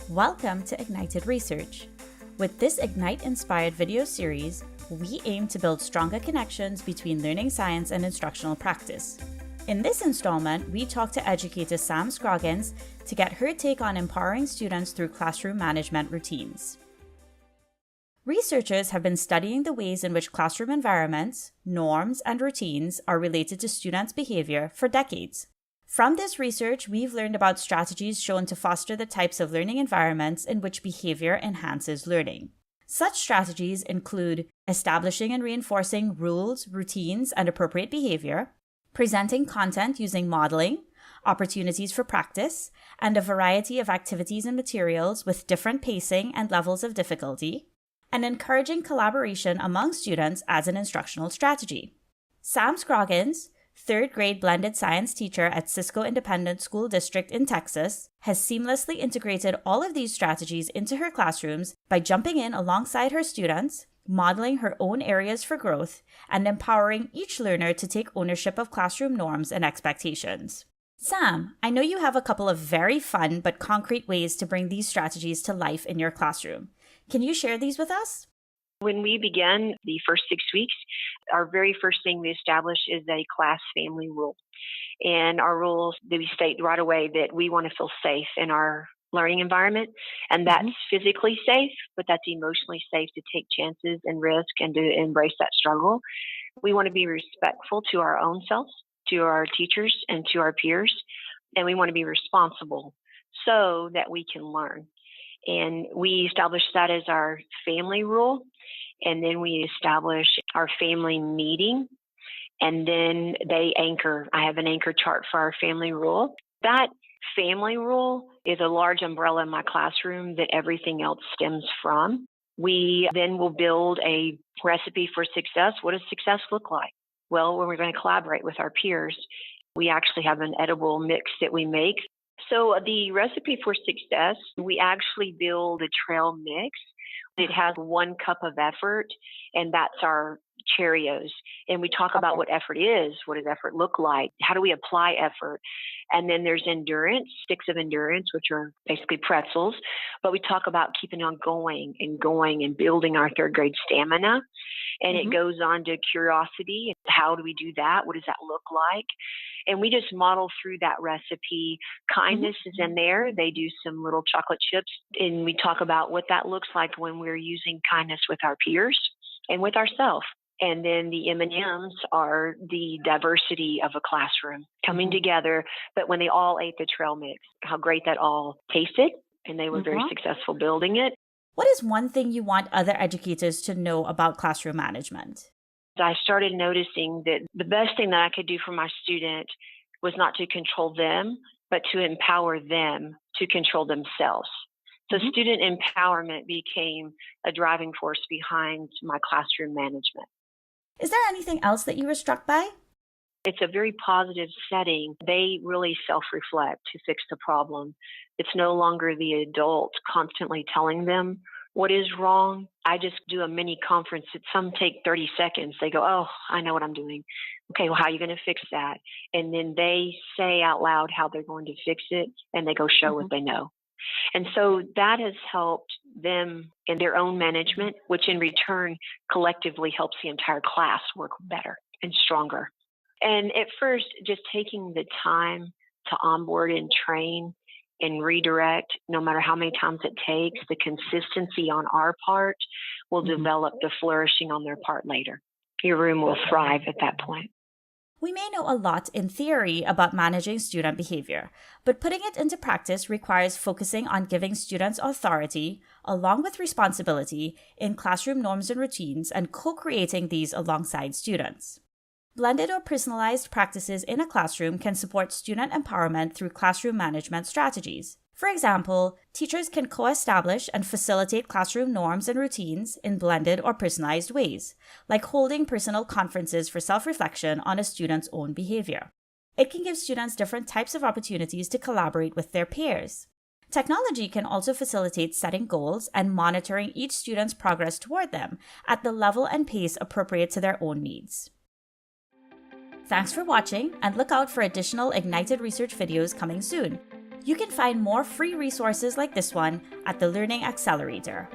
Welcome to IgnitED Research. With this Ignite-inspired video series, we aim to build stronger connections between learning science and instructional practice. In this installment, we talk to educator Sam Scroggins to get her take on empowering students through classroom management routines. Researchers have been studying the ways in which classroom environments, norms, and routines are related to students' behavior for decades. From this research, we've learned about strategies shown to foster the types of learning environments in which behavior enhances learning. Such strategies include establishing and reinforcing rules, routines, and appropriate behavior, presenting content using modeling, opportunities for practice, and a variety of activities and materials with different pacing and levels of difficulty, and encouraging collaboration among students as an instructional strategy. Sam Scroggins, third grade blended science teacher at Cisco Independent School District in Texas, has seamlessly integrated all of these strategies into her classrooms by jumping in alongside her students, modeling her own areas for growth, and empowering each learner to take ownership of classroom norms and expectations. Sam, I know you have a couple of very fun but concrete ways to bring these strategies to life in your classroom. Can you share these with us? When we began the first 6 weeks, our very first thing we established is a class family rule. And our rules, we state right away that we want to feel safe in our learning environment, and that's physically safe, but that's emotionally safe to take chances and risk and to embrace that struggle. We want to be respectful to our own selves, to our teachers, and to our peers, and we want to be responsible so that we can learn. And we established that as our family rule. And then we establish our family meeting. And then I have an anchor chart for our family rule. That family rule is a large umbrella in my classroom that everything else stems from. We then will build a recipe for success. What does success look like? Well, when we're going to collaborate with our peers, we actually have an edible mix that we make. So the recipe for success, we actually build a trail mix. It has 1 cup of effort, and that's our Cheerios. And we talk about what effort is. What does effort look like? How do we apply effort? And then there's endurance, sticks of endurance, which are basically pretzels. But we talk about keeping on going and building our third grade stamina. And it goes on to curiosity. How do we do that? What does that look like? And we just model through that recipe. Kindness is in there. They do some little chocolate chips. And we talk about what that looks like when we're using kindness with our peers and with ourselves. And then the M&Ms are the diversity of a classroom coming together. But when they all ate the trail mix, how great that all tasted. And they were very successful building it. What is one thing you want other educators to know about classroom management? I started noticing that the best thing that I could do for my student was not to control them, but to empower them to control themselves. So student empowerment became a driving force behind my classroom management. Is there anything else that you were struck by? It's a very positive setting. They really self-reflect to fix the problem. It's no longer the adult constantly telling them what is wrong. I just do a mini conference. Some take 30 seconds. They go, oh, I know what I'm doing. Okay, well, how are you going to fix that? And then they say out loud how they're going to fix it, and they go show what they know. And so that has helped them in their own management, which in return collectively helps the entire class work better and stronger. And at first, just taking the time to onboard and train and redirect, no matter how many times it takes, the consistency on our part will develop the flourishing on their part later. Your room will thrive at that point. We may know a lot in theory about managing student behavior, but putting it into practice requires focusing on giving students authority, along with responsibility, in classroom norms and routines and co-creating these alongside students. Blended or personalized practices in a classroom can support student empowerment through classroom management strategies. For example, teachers can co-establish and facilitate classroom norms and routines in blended or personalized ways, like holding personal conferences for self-reflection on a student's own behavior. It can give students different types of opportunities to collaborate with their peers. Technology can also facilitate setting goals and monitoring each student's progress toward them at the level and pace appropriate to their own needs. Thanks for watching, and look out for additional IgnitED research videos coming soon. You can find more free resources like this one at the Learning Accelerator.